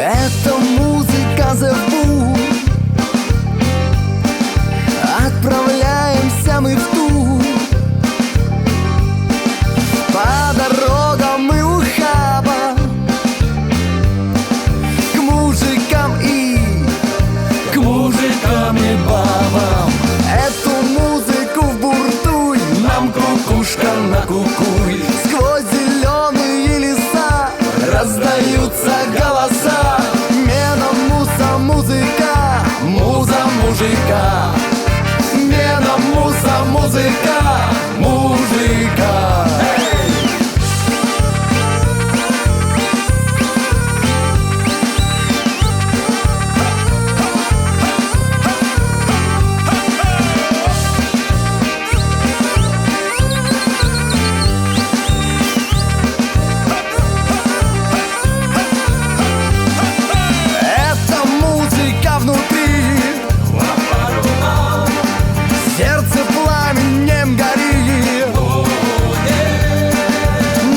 Это музыка The Boom. Отправляемся мы в тур. По дорогам и ухабам, к мужикам и бабам. Эту музыку вбуртуй, нам кукушка накукуй. Сквозь зеленые леса раздаются голоса. Мена, муса, музыка, муза мужика. Мена, муса, музыка, мужика. Сердце пламенем горит.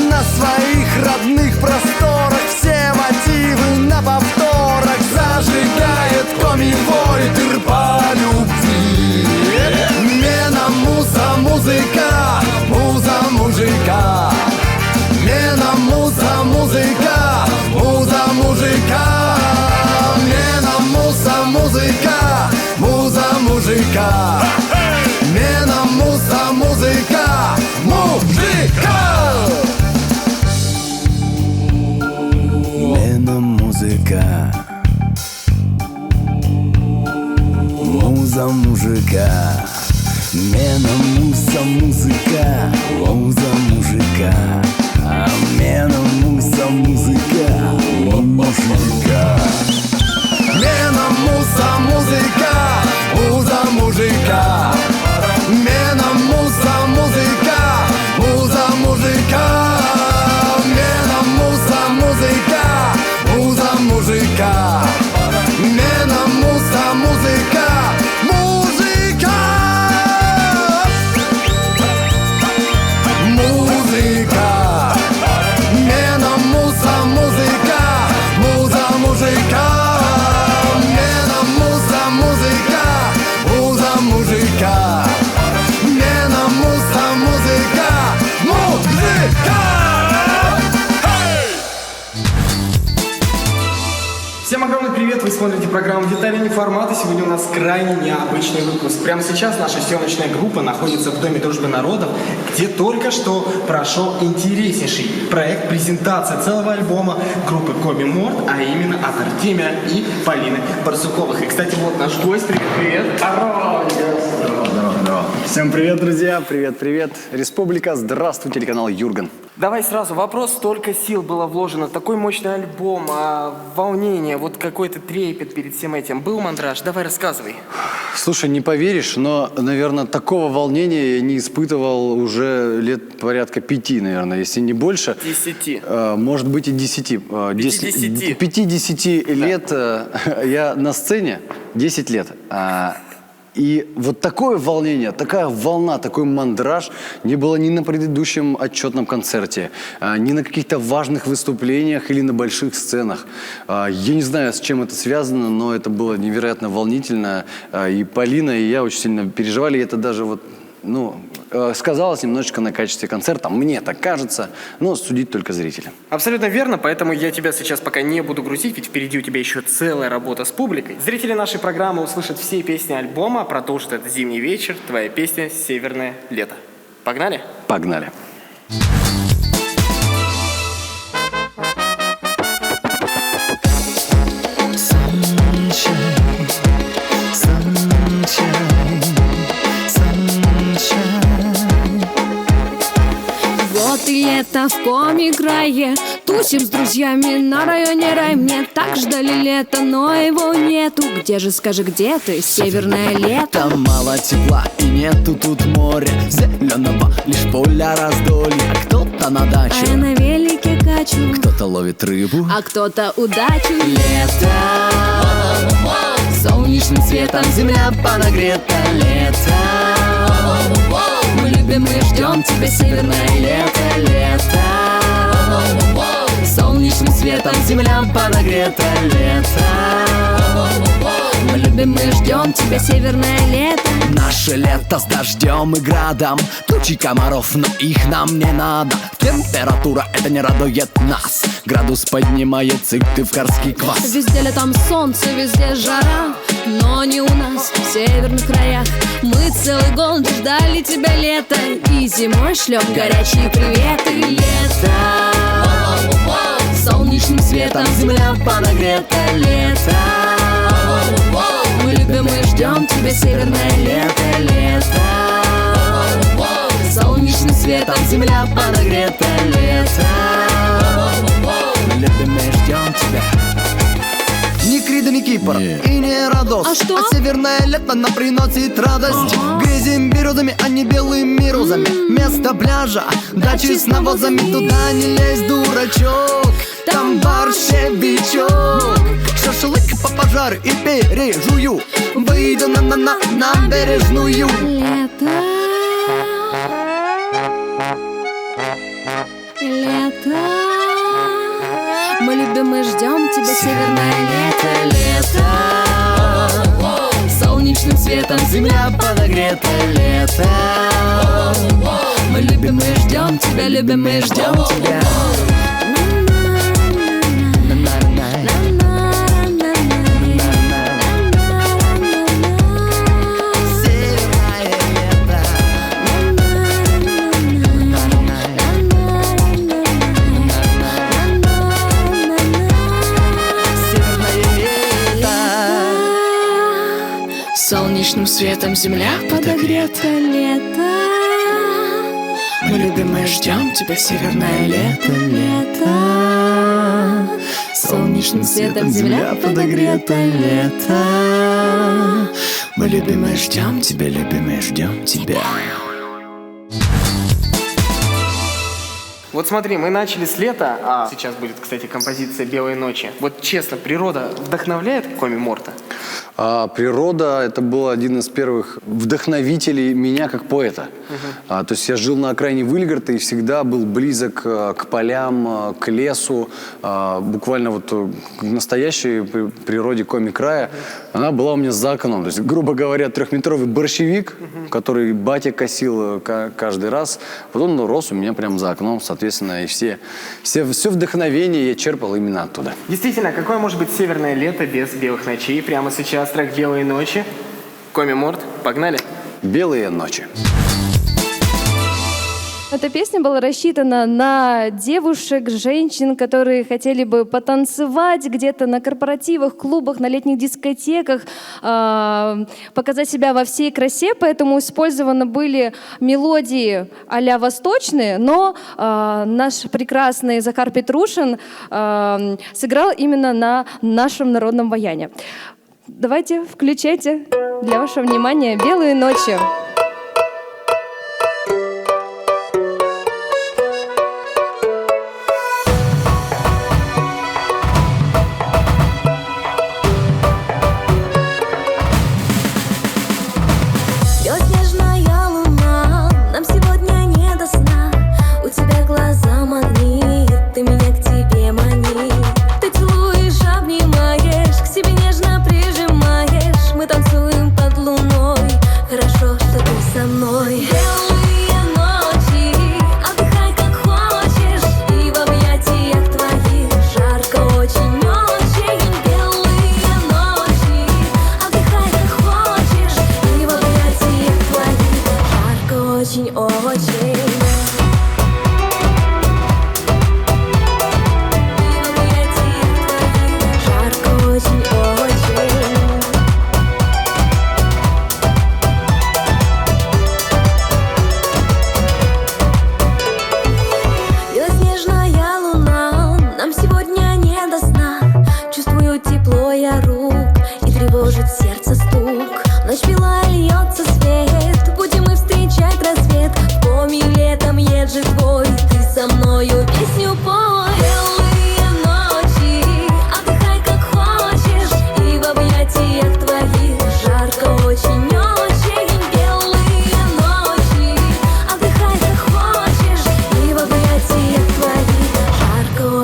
На своих родных просторах все мотивы на повторах зажигает комивой дыр по любви. Мена, муза, музыка, муза мужика. Мена, муза, музыка, муза мужика. Мена, муза, музыка, муза мужика. Мена, муза, музыка, мужика. Мена, музыка, муза мужика. Мена, муза, музыка, муза мужика. Мена, муза, музыка, мужика. Мена, муза, музыка, муза мужика. Мена, муза, музыка, муза мужика. Мена, муза, музыка, муза мужика. Мена, муза, музыка, музыка. Музыка. Мена, муза, музыка, муза мужика. Мена, муза, музыка, муза мужика. Мена, муза, музыка, мужика. Всем огромный привет! Вы смотрите программу «Детали не формата». Сегодня у нас крайне необычный выпуск. Прямо сейчас наша съемочная группа находится в Доме дружбы народов, где только что прошел интереснейший проект, презентация целого альбома группы Коби Морт, а именно от Артемия и Полины Барсуковых. И, кстати, вот наш гость. Привет-привет! Здорово! Здорово. Всем привет, друзья! Привет-привет! Республика, здравствуй, телеканал Юрган. Давай сразу вопрос. Столько сил было вложено, такой мощный альбом, волнение, вот какой-то трепет перед всем этим. Был мандраж? Давай рассказывай. Слушай, не поверишь, но, наверное, такого волнения я не испытывал уже лет порядка 5, наверное, если не больше. 10. Может быть и 10. 50 лет я на сцене, 10 лет. И вот такое волнение, такая волна, такой мандраж не было ни на предыдущем отчетном концерте, ни на каких-то важных выступлениях или на больших сценах. Я не знаю, с чем это связано, но это было невероятно волнительно. И Полина, и я очень сильно переживали. И это даже вот, сказалось немножечко на качестве концерта. Мне так кажется, но судить только зрители. Абсолютно верно, поэтому я тебя сейчас пока не буду грузить, ведь впереди у тебя еще целая работа с публикой. Зрители нашей программы услышат все песни альбома, продолжит это «Зимний вечер», твоя песня «Северное лето». Погнали? Погнали. Вот и лето в Коми-крае, тусим с друзьями на районе рай. Мне так ждали лета, но его нету. Где же, скажи, где ты, северное лето? Там мало тепла и нету тут моря зеленого, лишь поля раздолья. Кто-то на даче, А я на велике качу, кто-то ловит рыбу, а кто-то удачу. лето, солнечным светом земля понагрета. Лето, мы любим и ждем тебя, северное лето. Лето, Солнечным светом земля подогрета лето. Мы любим и ждем тебя, северное лето. Наше лето с дождем и градом, тучи комаров, но их нам не надо. Температура это не радует нас, градус поднимается, и ты в карский квас. Везде летом солнце, везде жара, но не у нас, в северных краях. Мы целый год ждали тебя лето, и зимой шлем горячие приветы. Лето, Солнечным светом земля подогрета лето. мы любим и ждем тебя, северное лето, лето. Солнечным светом земля подогрета лето. Мы любим и ждем тебя. Ни Крида, ни Кипр, и не Родос. А что? Северное лето нам приносит радость. Грязим бирюзами, а не белыми розами. Место пляжа, дачи с навозами. Туда не лезь, дурачок, там борщевичок. Шашлык по пожары и пережую. Выйду на набережную. Лето, лето. Мы любим и ждем тебя, северное лето, лето. Солнечным светом земля подогрета лето. Мы любим и ждем тебя, любим и ждем тебя. Солнечным светом земля подогрета лето. Мы любим и ждем тебя, северное лето, лето. Солнечным светом земля подогрета лето. Мы любим и ждем тебя, любим и ждем тебя. Вот смотри, мы начали с лета, а сейчас будет, кстати, композиция «Белые ночи». Вот честно, природа вдохновляет Коми Морта? Природа — это был один из первых вдохновителей меня как поэта. То есть я жил на окраине Выльгарта и всегда был близок к полям, к лесу. Буквально вот к настоящей природе Коми-края. Она была у меня за окном. То есть, грубо говоря, 3-метровый борщевик, который батя косил каждый раз. Вот он рос у меня прямо за окном, соответственно, и все вдохновение я черпал именно оттуда. Действительно, какое может быть северное лето без белых ночей? Прямо сейчас трек «Белые ночи». Коми Морт, погнали! Белые ночи. Эта песня была рассчитана на девушек, женщин, которые хотели бы потанцевать где-то на корпоративах, клубах, на летних дискотеках, показать себя во всей красе, поэтому использованы были мелодии а-ля восточные, но наш прекрасный Захар Петрушин сыграл именно на нашем народном баяне. Давайте, включайте для вашего внимания «Белые ночи».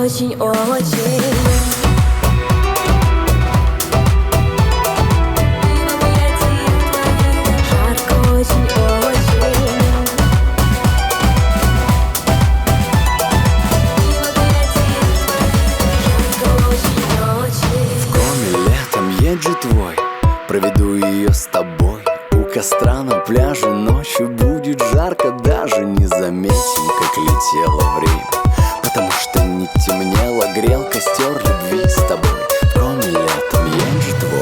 Очень же твой, проведу ее с тобой. У костра на пляже ночью будет жарко, даже не заметим, как летело время. Потому что не темнело, грел костер любви с тобой. В коме летом я же твой.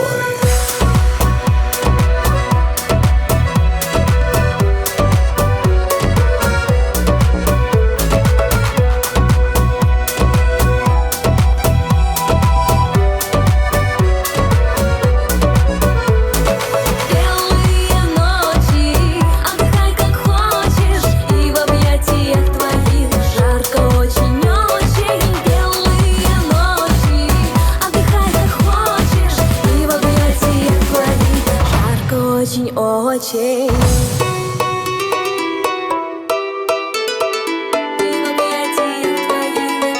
Очень.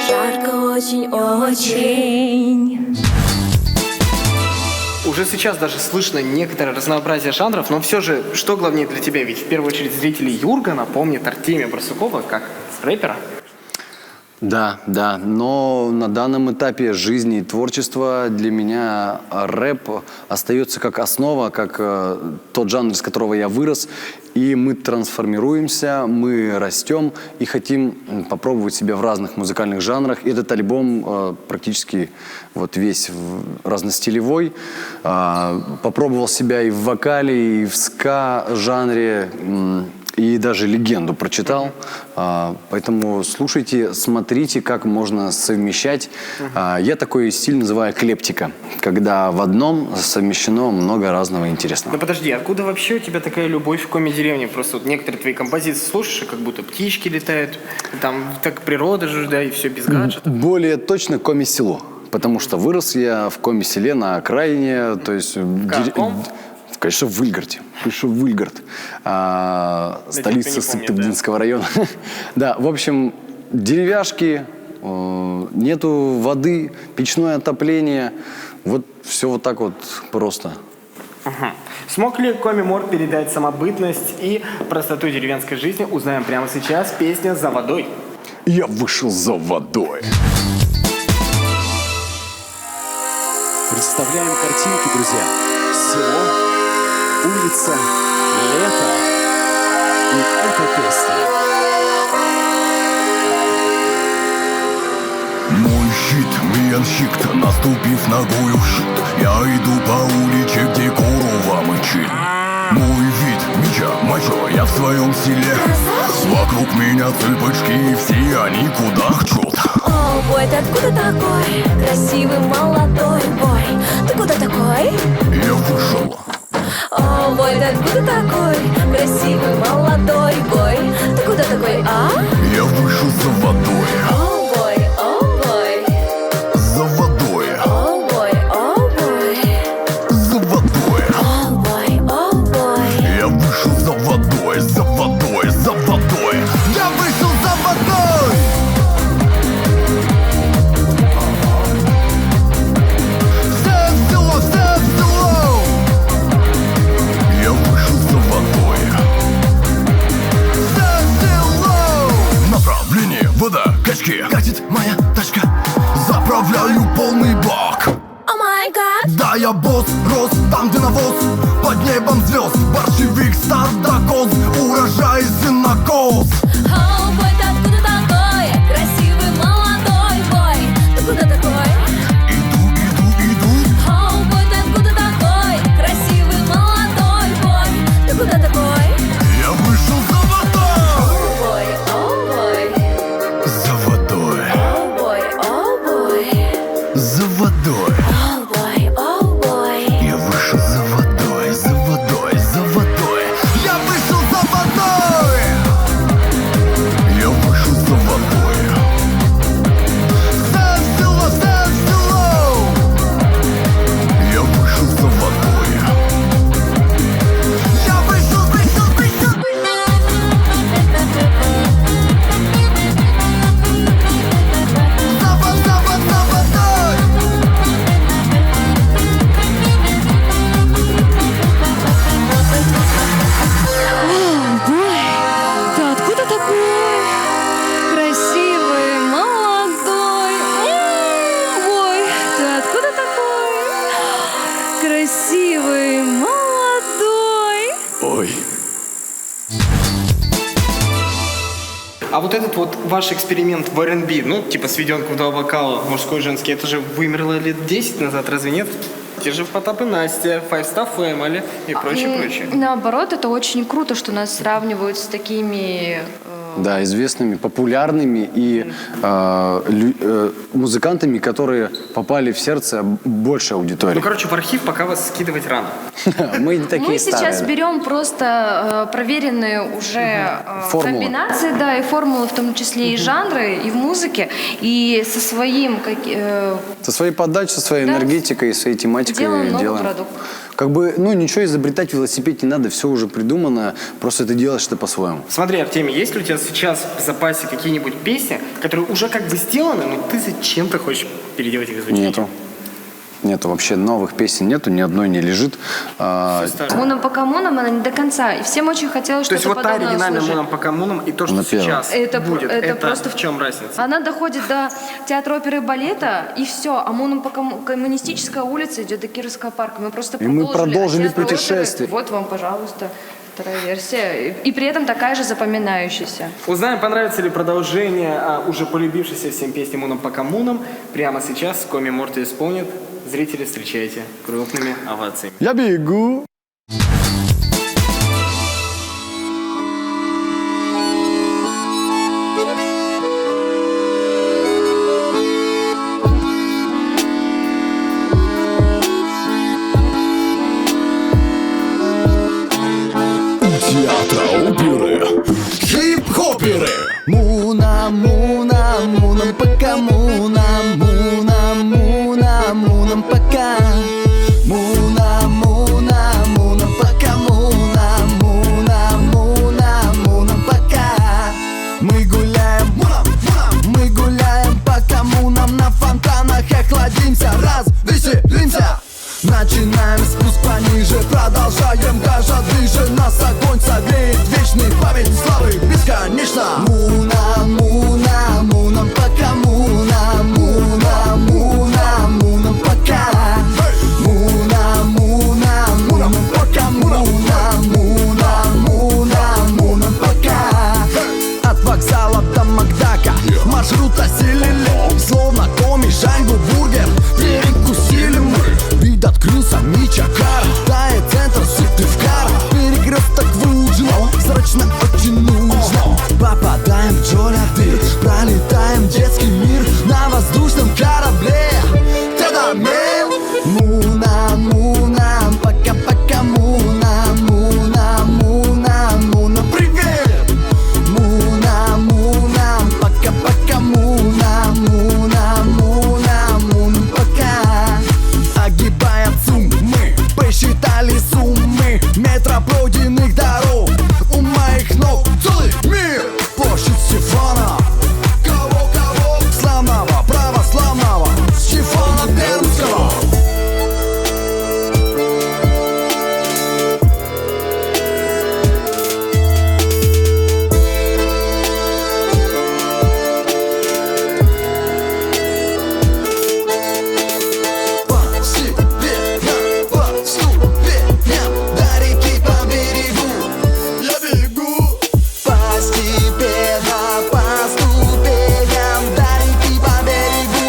Жарко очень. Уже сейчас даже слышно некоторое разнообразие жанров, но все же, что главнее для тебя? Ведь в первую очередь зрители Юргана помнят Артемия Барсукова как рэпера. Да, да, но на данном этапе жизни и творчества для меня рэп остается как основа, как тот жанр, из которого я вырос, и мы трансформируемся, мы растем и хотим попробовать себя в разных музыкальных жанрах. И этот альбом практически вот весь разностилевой. Попробовал себя и в вокале, и в ска-жанре, и даже легенду прочитал. Поэтому слушайте, смотрите, как можно совмещать. Я такой стиль называю эклептика, когда в одном совмещено много разного интересного. Ну подожди, откуда вообще у тебя такая любовь к коми-деревне? Просто вот некоторые твои композиции слушаешь, и как будто птички летают, там так природа же, да, и все без гаджетов. Более точно коми-село, потому что вырос я в коми-селе на окраине, то есть... Конечно, в Выльгарде. Выльгард. Столица Сыктывдинского района. Да, в общем, деревяшки, нету воды, печное отопление. Вот все вот так вот просто. Смог ли Коми Мор передать самобытность и простоту деревенской жизни? Узнаем прямо сейчас. Песня «За водой». Я вышел за водой. Представляем картинки, друзья. Село, улица, лето и эта песня. Мой щит, миянщик, наступив ногою в щит, я иду по улице, где корова мычит. Мой вид меча, мачо, я в своем селе. Вокруг меня цыпочки, и все они кудахчут. О, бой, ты откуда такой? Красивый молодой бой. Ты куда такой? Я вышел. О, бой, ты откуда такой? Красивый молодой бой. Ты куда такой, а? Я вышел за водой. О, бой, о, бой. За водой. О, бой, о, бой. За водой. О, бой, о, бой. Я вышел за водой, за водой, за водой. Я вышел за водой. Всем село, всем село. Я вышел за водой. Всем село. Направление вода, качки. Катит моя тачка. Заправляю полный бак. О май гад. Да, я босс, рос там, где навоз. Под небом звезд, борщевик, стардокоз, урожай, сенокос. О, бой, ты откуда такой? Красивый молодой бой. Ты куда такой? Иду, иду, иду. О, бой, ты откуда такой? Красивый молодой бой. Ты куда такой? Я вышел за водой. Бой, о, бой. За водой. О, бой, о, бой. За водой. О, бой, о, бой. Я вышел за водой, за водой, за водой. Я вышел за водой. Я Ой. А вот этот вот ваш эксперимент в R&B, ну, типа сведенку в два вокала, мужской и женский, это же вымерло лет 10 назад, разве нет? Те же Потап и Настя, Five Star Family и прочее. Наоборот, это очень круто, что нас сравнивают с такими... Да, известными, популярными и музыкантами, которые попали в сердце большей аудитории. Ну, короче, в архив пока вас скидывать рано. Мы не такие Мы сейчас старые. берем просто проверенные уже Формулы. комбинации, да, и формулы, в том числе и жанры, и в музыке, и со своим... Со своей подачей, со своей Да. энергетикой, своей тематикой Делаем новый продукт. Как бы, ну, ничего изобретать велосипед не надо, все уже придумано, просто ты делаешь это по-своему. Смотри, Артемий, есть ли у тебя сейчас в запасе какие-нибудь песни, которые уже как бы сделаны, но ты зачем-то хочешь переделать их звучание? Нету. Нету вообще новых песен, нету, ни одной не лежит. Муном по коммунам она не до конца. И всем очень хотелось То есть что-то вот та подобное оригинальная услышать. Муном по коммунам и то, что На первом. сейчас Это будет, это это просто в чем разница? Она доходит до театра оперы и балета, и все. А Муном по коммунистическая улица идет до Кировского парка. Мы просто И мы продолжили а театр путешествие. оперы, вот вам, пожалуйста, вторая версия. И при этом такая же запоминающаяся. Узнаем, понравится ли продолжение уже полюбившейся всем песни Муном по коммунам. Прямо сейчас Коми Морти исполнит. Зрители, встречайте крупными овациями. Я бегу. Театра оперы, хип-хоперы. Муна, муна, мунам по коммунам, муна, муна, мунам пока. Муна, муна, мунам по коммунам, муна, муна, мунам пока. Мы гуляем, мы гуляем по коммунам, на фонтанах охладимся, развеселимся. Начинаем спуск пониже, продолжаем даже ближе. Нас огонь согреет, вечный память славы бесконечно. Муна, муна, мунам по коммунам, муна, муна, мунам пока. Муна, муна, мунам по коммунам, муна, муна, мунам пока. От вокзала до Макдака маршрут осилили, словно коми, шаньгу, бургер перекусили мы. Вид открылся, Мичакар, тает центр, Сыктывкар. Перегрев так выужено, срочно очень нужно. Попадаем в Джолиарды, пролетаем детский мир на воздушном корабле. Тогда муна, муна, пока-пока, муна, муна, муна, муна, привет. Муна, муна, пока-пока, муна, муна, муна, муна, пока. Огибая ЦУМ, мы посчитали суммы метра пройденных дорог. У моих ног целый мир. Площадь Стефана, кого? Славного, православного Стефана Пермского. По ступеням до реки по берегу я бегу. Постепенно по ступеням до реки по берегу,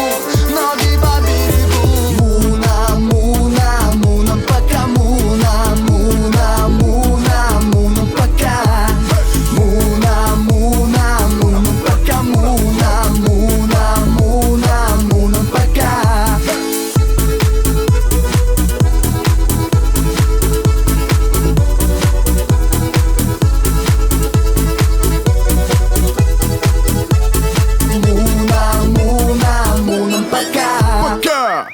ноги по берегу. Муна, муна, мунам пока, муна, муна, муна, мунам пока. Муна, муна, мунам пока, муна, муна, муна, мунам пока. Муна, муна, мунам пока.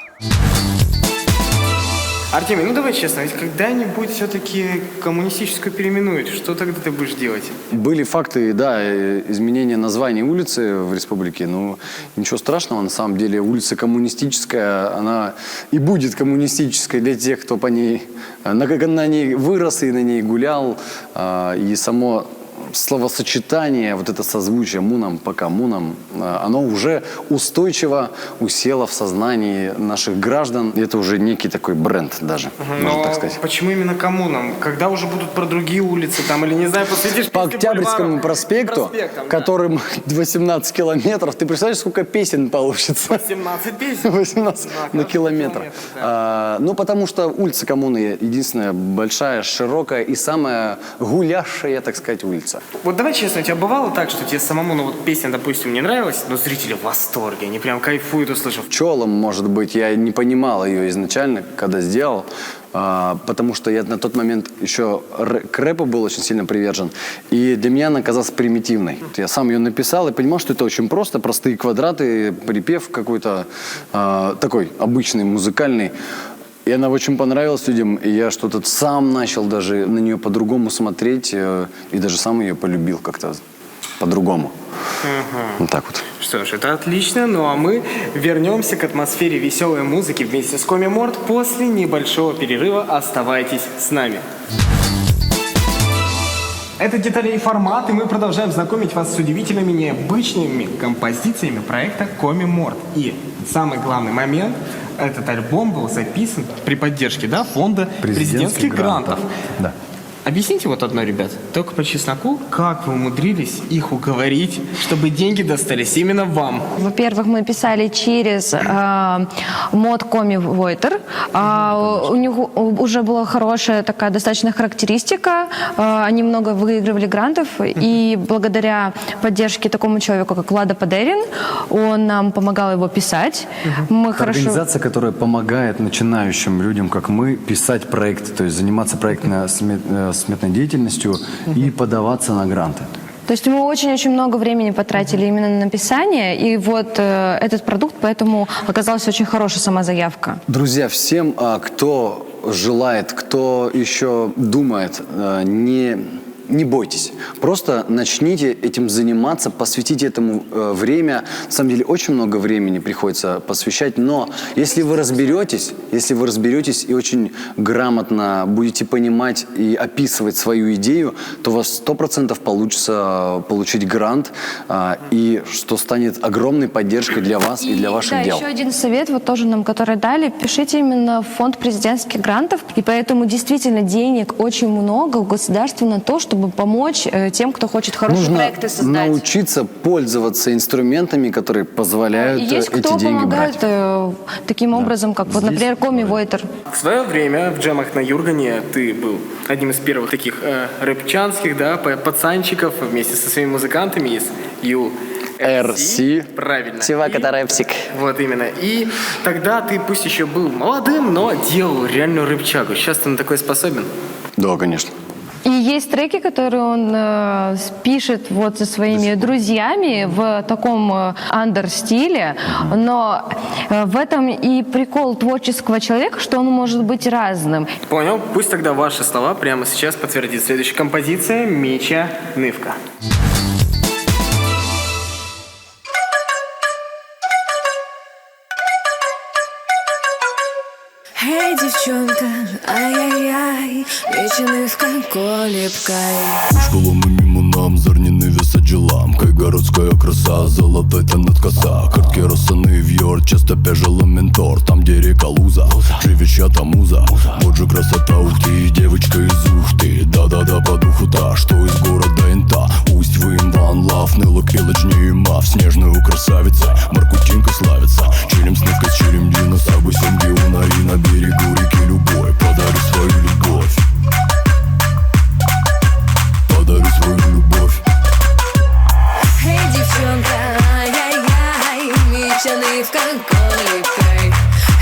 Артемий, ну давай честно, ведь когда-нибудь все-таки коммунистическую переименуют. Что тогда ты будешь делать? Были факты, да, изменения названий улицы в республике, но ничего страшного, на самом деле улица коммунистическая, она и будет коммунистической для тех, кто по ней, на ней вырос и на ней гулял, и само словосочетание, вот это созвучие мунам, пока мунам, оно уже устойчиво усело в сознании наших граждан. И это уже некий такой бренд даже, можно так сказать. Почему именно коммунам? Когда уже будут про другие улицы там, или, не знаю, посвятишь По Октябрьскому проспекту, которым 18 километров, ты представляешь, сколько песен получится? 18 песен? 18 на километр. Ну, потому что улица Коммуны единственная большая, широкая и самая гулящая, так сказать, улица. Вот давай честно, у тебя бывало так, что тебе самому, ну вот песня, допустим, не нравилась, но зрители в восторге, они прям кайфуют, услышав. Пчелам, может быть, я не понимал ее изначально, когда сделал, потому что я на тот момент еще к рэпу был очень сильно привержен, и для меня она казалась примитивной. Я сам ее написал и понимал, что это очень просто, простые квадраты, припев какой-то такой обычный, музыкальный. И она очень понравилась людям, и я что-то сам начал даже на нее по-другому смотреть, и даже сам ее полюбил как-то по-другому. Вот так вот. Что ж, это отлично, ну а мы вернемся к атмосфере веселой музыки вместе с Коми Морт после небольшого перерыва. Оставайтесь с нами. Это «Детали и формат», и мы продолжаем знакомить вас с удивительными, необычными композициями проекта Коми Морт. И самый главный момент – этот альбом был записан при поддержке, да, фонда президентских грантов. Да. Объясните вот одно, ребят, только по чесноку, как вы умудрились их уговорить, чтобы деньги достались именно вам? Во-первых, мы писали через мод Коми Войтер. У него уже была хорошая такая достаточно характеристика. Они много выигрывали грантов. И благодаря поддержке такому человеку, как Влада Падерин, он нам помогал его писать. Мы Организация, которая помогает начинающим людям, как мы, писать проекты, то есть заниматься проектно-сметной деятельностью и подаваться на гранты. То есть мы очень-очень много времени потратили именно на написание, и вот этот продукт, поэтому оказалась очень хорошая сама заявка. Друзья, всем, кто желает, кто еще думает, не бойтесь. Просто начните этим заниматься, посвятите этому время. На самом деле очень много времени приходится посвящать, но если вы разберетесь и очень грамотно будете понимать и описывать свою идею, то у вас 100% получится получить грант, и что станет огромной поддержкой для вас и для ваших дел. Еще один совет, вот тоже нам, который дали, пишите именно в фонд президентских грантов, и поэтому действительно денег очень много у государства на то, чтобы помочь тем, кто хочет хорошие проекты создать. Научиться пользоваться инструментами, которые позволяют эти деньги брать. Есть кто помогает таким образом, как вот, например, Коми Войтер. В свое время в джемах на Юргане ты был одним из первых таких рэпчанских, да, пацанчиков вместе со своими музыкантами из RC. Правильно. Сивака Рэпсик. Вот именно. И тогда ты пусть еще был молодым, но делал реальную рэпчагу. Сейчас ты на такое способен? Да, конечно. И есть треки, которые он пишет вот со своими друзьями в таком андер-стиле, но в этом и прикол творческого человека, что он может быть разным. Понял. Пусть тогда ваши слова прямо сейчас подтвердит следующая композиция «Мича Нывка». Эй, девчонка, ай-яй-яй, вечный в колебкой. Школами мимо нам, зорнины висаджі ламкою. Городська краса, золотой тянет коса. Картки розсани вьор, часто пежала ментор. Там, где река Луза, живет та муза. Вот же красота, ух ты, девочка из Ухты. Да-да-да, по духу та, что из города Инта. Усть, Вин, Ван, Лав, Нылок, Пилоч, Неймав. Снежную красавица, Маркутинка славится. Чилим с Нывкой, чилим Дина, Сагу, Сингиуна и на берегу реки любой. Подарю свою любовь. Подарю свою любовь. Эй, девчонка, ай-яй-яй, меченый в колебкой.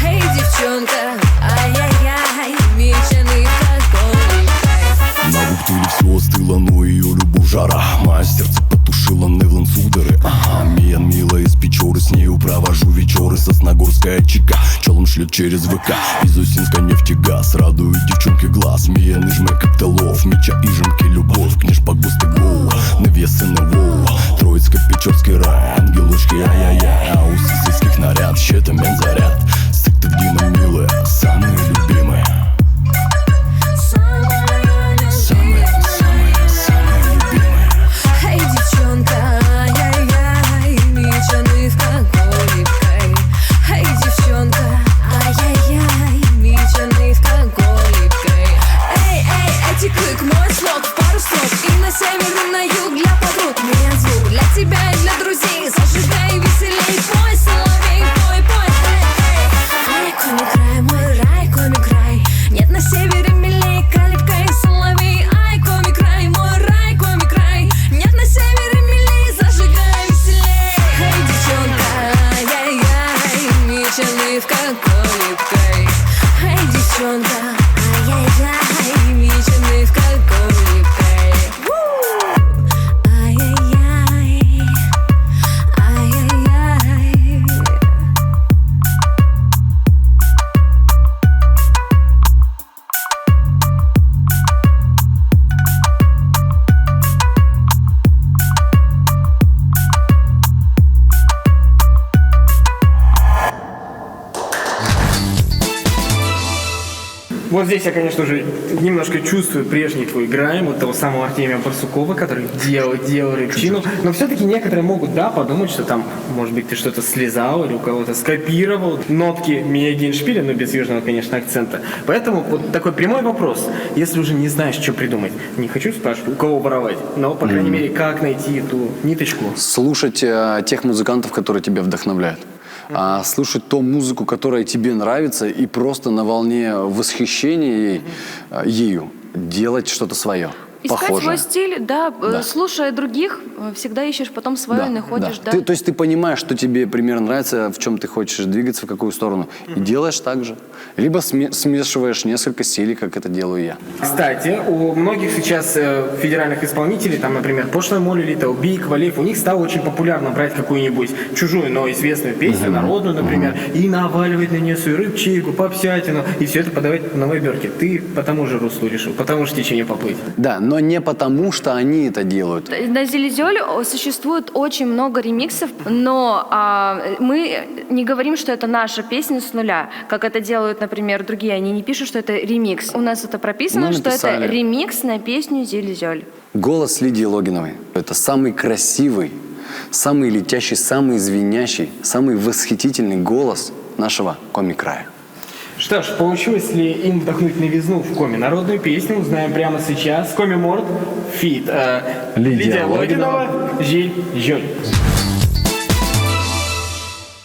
Эй, девчонка, ай-яй-яй, меченый в колебкой. На Ухтыле все остыло, но ее любовь жара. Мое сердце потушило Невлан Судары. Миян мила из Печоры, с нею провожу вечеры. Сосногорская чека, челом шлет через ВК. Из Усинска нефтегаз, радует девчонки глаз. Миян и жмек коктейлов, меча и жемки любовь. Книж погусты гоу, навесы на воу. Троицко-Печорский рай, ангелочки ай-яй-яй. А у сельских наряд, щета мен заряд. Стык ты Дина милая, самые любимые. Самые любимые. девчонка. Ай-яй-яй, вечерний в каком-нибудь крае. Ай-яй-яй, ай-яй-яй. Вот здесь я, конечно же, немножко чувствую прежний твой грайм, вот того самого Артемия Барсукова, который делал рыбчину. Но все-таки некоторые могут, да, подумать, что там, может быть, ты что-то слезал или у кого-то скопировал нотки Мия Гейншпиля, но без южного, конечно, акцента. Поэтому вот такой прямой вопрос. Если уже не знаешь, что придумать, не хочу спрашивать, у кого воровать, но, по крайней мере, как найти эту ниточку? Слушать тех музыкантов, которые тебя вдохновляют. Слушать ту музыку, которая тебе нравится, и просто на волне восхищения ею делать что-то свое. Искать похожее. свой стиль, да, Да. слушая других, всегда ищешь потом свое и находишь, да. То есть ты понимаешь, что тебе примерно нравится, в чем ты хочешь двигаться, в какую сторону, и делаешь так же. Либо смешиваешь несколько стилей, как это делаю я. Кстати, у многих сейчас федеральных исполнителей, там, например, Пошлая Молли, Литл Биг, Валеев, у них стало очень популярно брать какую-нибудь чужую, но известную песню, народную, например, и наваливать на нее свою рыбчейку, попсятину, и все это подавать на вайберке. Ты по тому же руслу решил, по тому же течению поплыть. Да, но не потому, что они это делают. На Зилизёль существует очень много ремиксов, но мы не говорим, что это наша песня с нуля, как это делают, например, другие. Они не пишут, что это ремикс. У нас это прописано, Мы что это написали. ремикс на песню Зилизёль. Голос Лидии Логиновой – это самый красивый, самый летящий, самый звенящий, самый восхитительный голос нашего Коми-края. Что ж, получилось ли им вдохнуть новизну в Коми? Народную песню узнаем прямо сейчас. Коми Морд, фит. Лидия Логинова, Жиль Жёль.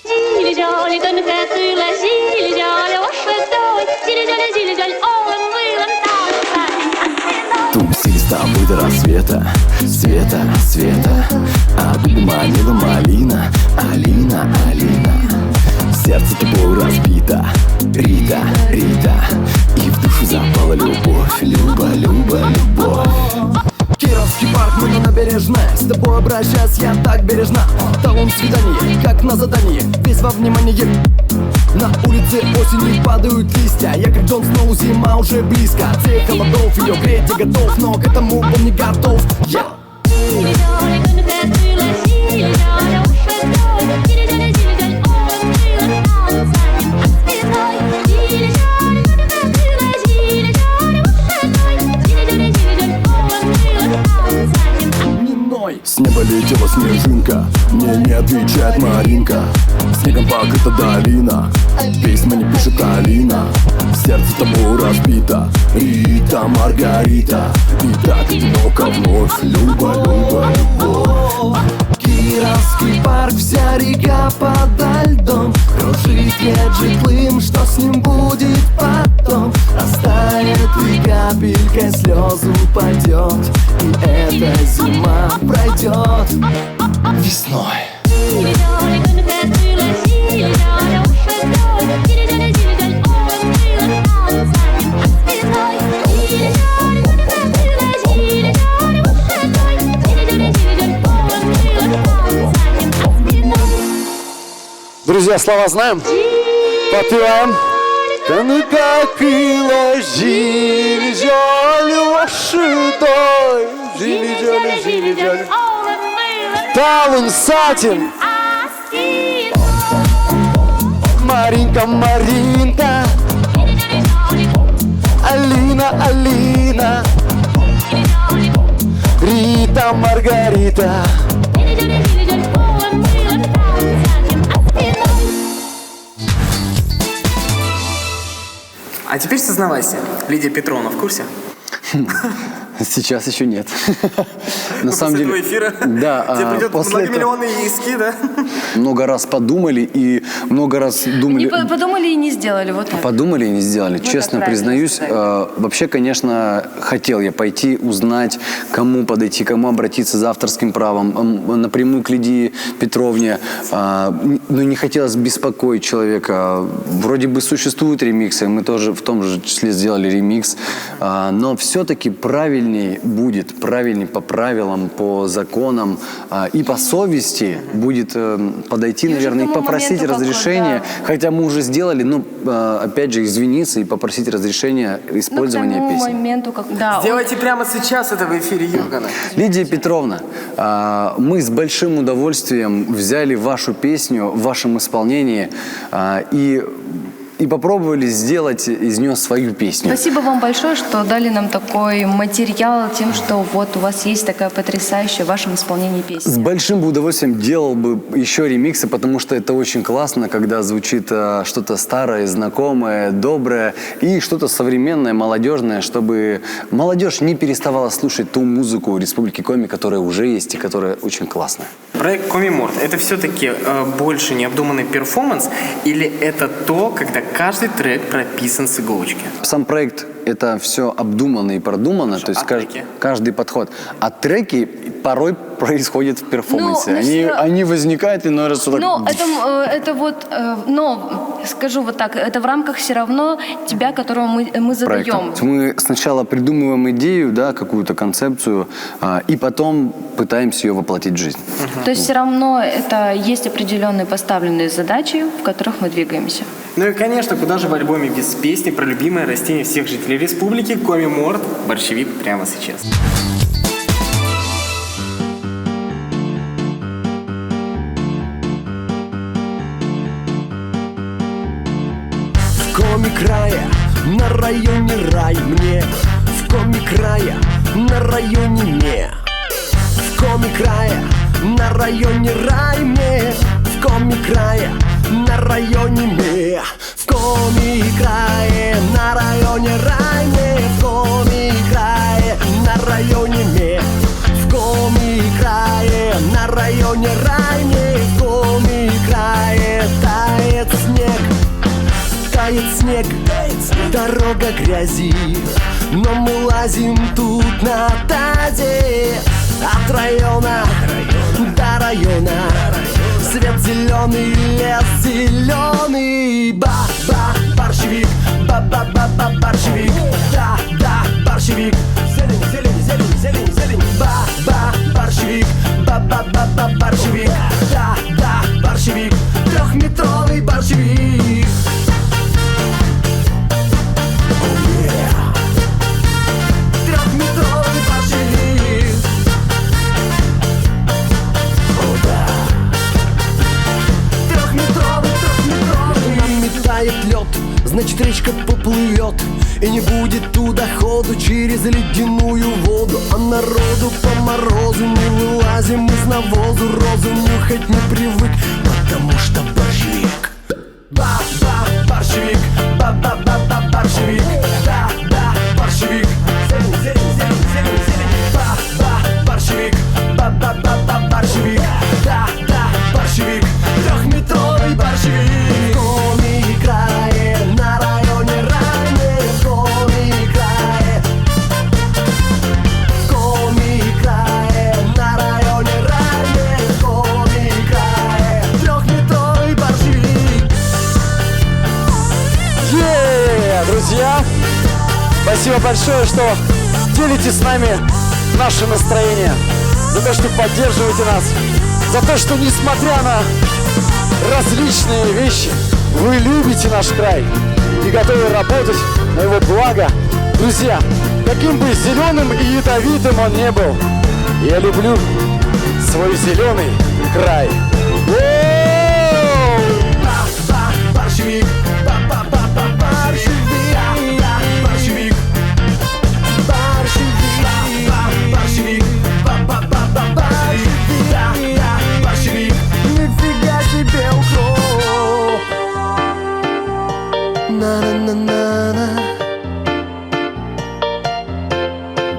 Зилизёль, конфеты, зилизёль, ошибай. Зилизёль, зилизёль, он мылом танцами. Тусили с тобой до рассвета, света, а губы манила малина, Алина. Сердце тобой разбито, Рита, и в душу запала любовь, любовь. Кировский парк, мы на набережной. С тобой обращаюсь я так бережно. Талон свидание, как на задании. Весь во внимании. На улице осенью падают листья. Я как Джон Сноу, зима уже близко. Те холодов, ее греть я готов, но к этому он не готов. Зилизёль, конфеты, зилизёль, ошибай. Зилизёль, зилизёль, он мылом танцами. Отцветай. Зилизёль, конфеты, зилизёль, ошибай. Зилизёль, зилизёль, он мылом танцами. С неба летела снежинка, мне не отвечает Маринка. Снегом покрыта долина, письма не пишет Алина. Сердце тобой разбито, Рита, Маргарита. И так одиноко вновь, любовь. Кировский парк, вся река подо льдом. Кружит еджик Клым, что с ним будет потом? Растает и капелькой слезу упадет, и эта зима пройдет весной. Зилизёль, конфеты, зилизёль, ошибай. Зилизёль, зилизёль, он мылом танцами. Отцветай. Зилизёль, конфеты, зилизёль, ошибай. Зилизёль, зилизёль, он мылом танцами. Отцветай. Друзья, слова знаем? Подпеваем. Да ну как и ложи, вашидой. Жили, Талун Сатин. Маринка. Алина. Рита, Маргарита. А теперь сознавайся, Лидия Петровна в курсе? Сейчас еще нет. На самом после деле, этого эфира да, тебе придет после этого многомиллионные иски, да? много раз подумали, и много раз думали. Не подумали и не сделали, вот так. Подумали и не сделали. так Честно правильно признаюсь, сказали. вообще, конечно, хотел я пойти, узнать, кому подойти, кому обратиться за авторским правом, напрямую к Лидии Петровне. Но не хотелось беспокоить человека. Вроде бы существуют ремиксы, мы тоже в том же числе сделали ремикс. Но все-таки правильней по правилам, по законам и по совести будет подойти, И уже наверное, и к тому попросить моменту, как разрешения. да. Хотя мы уже сделали, но опять же извиниться и попросить разрешения использования к тому песни. моменту, как... Да, Сделайте прямо сейчас это в эфире Юргана. Лидия Петровна, мы с большим удовольствием взяли вашу песню в вашем исполнении и попробовали сделать из нее свою песню. Спасибо вам большое, что дали нам такой материал тем, что вот у вас есть такая потрясающая в вашем исполнении С песня. большим бы удовольствием делал бы еще ремиксы, потому что это очень классно, когда звучит что-то старое, знакомое, доброе и что-то современное, молодежное, чтобы молодежь не переставала слушать ту музыку Республики Коми, которая уже есть и которая очень классная. Проект Комиморт — это все-таки больше необдуманный перформанс или это то, когда каждый трек прописан с иголочки? Сам проект — это все обдумано и продумано, то есть треки? каждый подход. А треки порой происходят в перформансе. Ну, Они возникают иной раз вот так. Но это вот, но скажу вот так, это в рамках все равно тебя, которого мы задаем. проекта. Мы сначала придумываем идею, да, какую-то концепцию, и потом пытаемся ее воплотить в жизнь. То есть все равно это есть определенные поставленные задачи, в которых мы двигаемся. Ну и, конечно, куда же в альбоме без песни про любимое растение всех жителей республики Комиморт, борщевик прямо сейчас. В коми края, на районе рай мне. В коми края, на районе не. В коми края, на районе рай мне. В коми края, на районе не. В коми крае, на районе рай мне. В коми крае, на районе не. В коми крае, на районе рай мне. В коми крае тает снег. Тает снег, дорога грязи, но мы лазим тут на тазе. От района до района, свет зеленый, лес зеленый. Ба-ба, борщевик, ба-ба-ба-ба, борщевик. Да-да, борщевик, зелень, зелень, зелень, зелень, зелень. Ба-ба, борщевик, ба-ба-ба-ба, борщевик. Да-да, борщевик, трехметровый борщевик. Трехметровый борщевик. О, да. Трехметровый. Метает лед, значит речка поплывет. И не будет туда ходу через ледяную воду. А народу по морозу не вылазим из навозу. Розу нюхать не привык, потому что борщевик. Ба-ба, борщевик, ба-ба-ба-ба, борщевик. Да-да, борщевик. Зелень, зелень, зелень, зелень, зелень. Ба-ба, борщевик, ба-ба-ба-ба, борщевик. Да-да, борщевик, трехметровый борщевик. В коми крае, на районе рай. В коми крае, в коми крае, на районе рай. В коми крае, трехметровый борщевик. Друзья, спасибо большое, что делите с нами наше настроение, за то, что поддерживаете нас, за то, что, несмотря на различные вещи, вы любите наш край и готовы работать на его благо. Друзья, каким бы зеленым и ядовитым он не был, я люблю свой зеленый край. Ба-ба, борщевик, ба-ба-ба-ба, борщевик. Борщевик, борщевик, борщевик, ба-ба-ба-ба, борщевик. Борщевик, нифига себе укроп. На-на-на-на-на.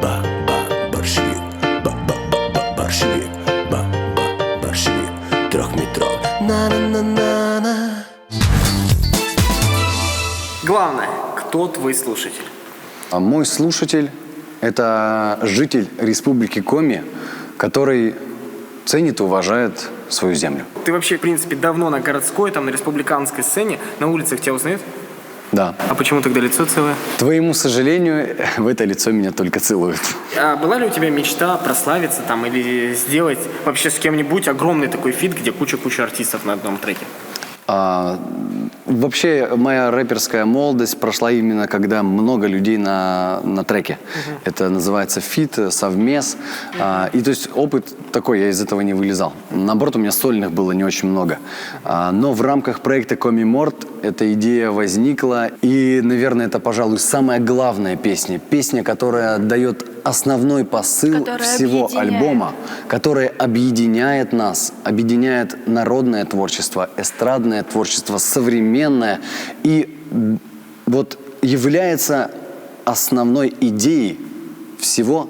Ба-ба, борщевик, ба-ба-ба-ба, борщевик, ба-ба, борщевик, Кто твой слушатель? А мой слушатель – это житель Республики Коми, который ценит и уважает свою землю. Ты вообще, в принципе, давно на городской, там, на республиканской сцене, на улицах тебя узнают? Да. А почему тогда лицо целое? Твоему сожалению, в это лицо меня только целуют. А была ли у тебя мечта прославиться там или сделать вообще с кем-нибудь огромный такой фит, где куча-куча артистов на одном треке? Вообще, моя рэперская молодость прошла именно когда много людей на треке. Это называется фит, совмес. И то есть опыт такой, я из этого не вылезал. Наоборот, у меня сольных было не очень много. Но в рамках проекта Коми Морт эта идея возникла. И, наверное, это, пожалуй, самая главная песня. Песня, которая дает основной посыл Которая всего объединяет. альбома, которая объединяет нас, объединяет народное творчество, эстрадное творчество, современное. И вот является основной идеей всего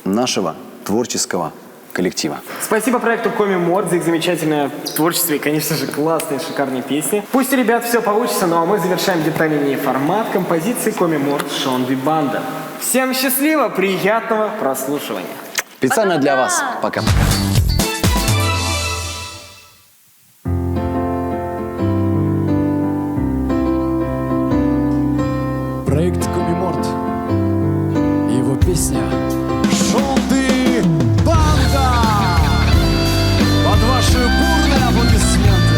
нашего творческого коллектива. Спасибо проекту Коми Морт за их замечательное творчество и, конечно же, классные, шикарные песни. Пусть у ребят все получится, ну а мы завершаем детальный формат композиции Коми Морт Шон Ви Банда. Всем счастливо, приятного прослушивания. Специально для вас. Пока. Проект Коми Морт. Его песня «Шон Ви Банда». Под ваши бурные аплодисменты.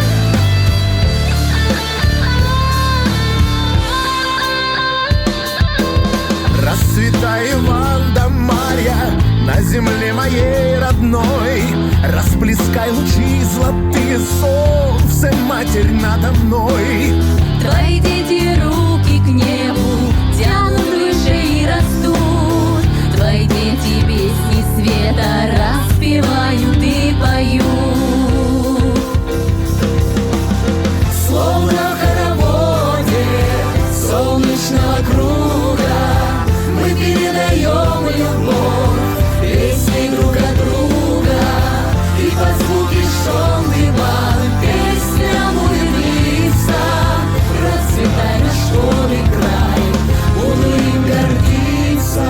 Расцветай, Ванда Марья, на земле моей родной. Расплескай лучи золотые, солнце, Матерь надо мной. Твои дети руки к небу тянут выше и растут. Твои дети песни света распевают и поют. Словно в хороводе солнечного круга мы передаем любовь, песни друг от друга. И по звуке Шон Ви Банд песням улыбнется. Расцветай наш школьный край, он им гордится.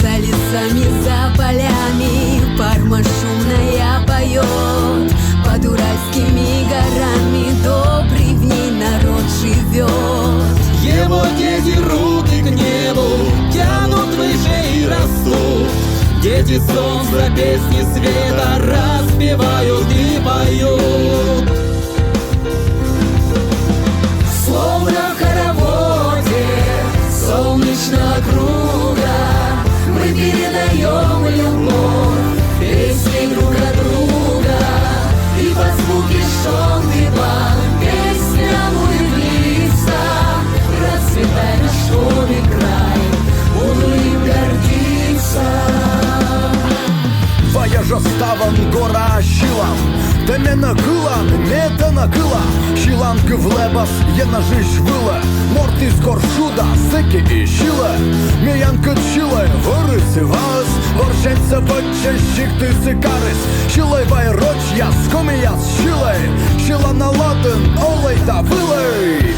За лесами, за полями Парма шумная поет. Под уральскими горами добрый в ней народ живет. Его дети руки к небу тянут выше и растут. Дети солнца песни света распевают и поют. Словно в хороводе солнечного круга мы передаем любовь, песни друг от друга. И по звуке Шон Ви Банд песням улыбнится. Расцветай наш школьный край, он им гордится. Твоя ставан гора Шилан, те на кылан, не на кыла. Шиланка в лебас, є на жиж вила. Морти з коршуда, сики і щила. Міянка чиле, вириси вас. Воршенця почащик ти сикарис. Шилай вайроч, я скомія з щилей. Шила на ладен, олей та вилей.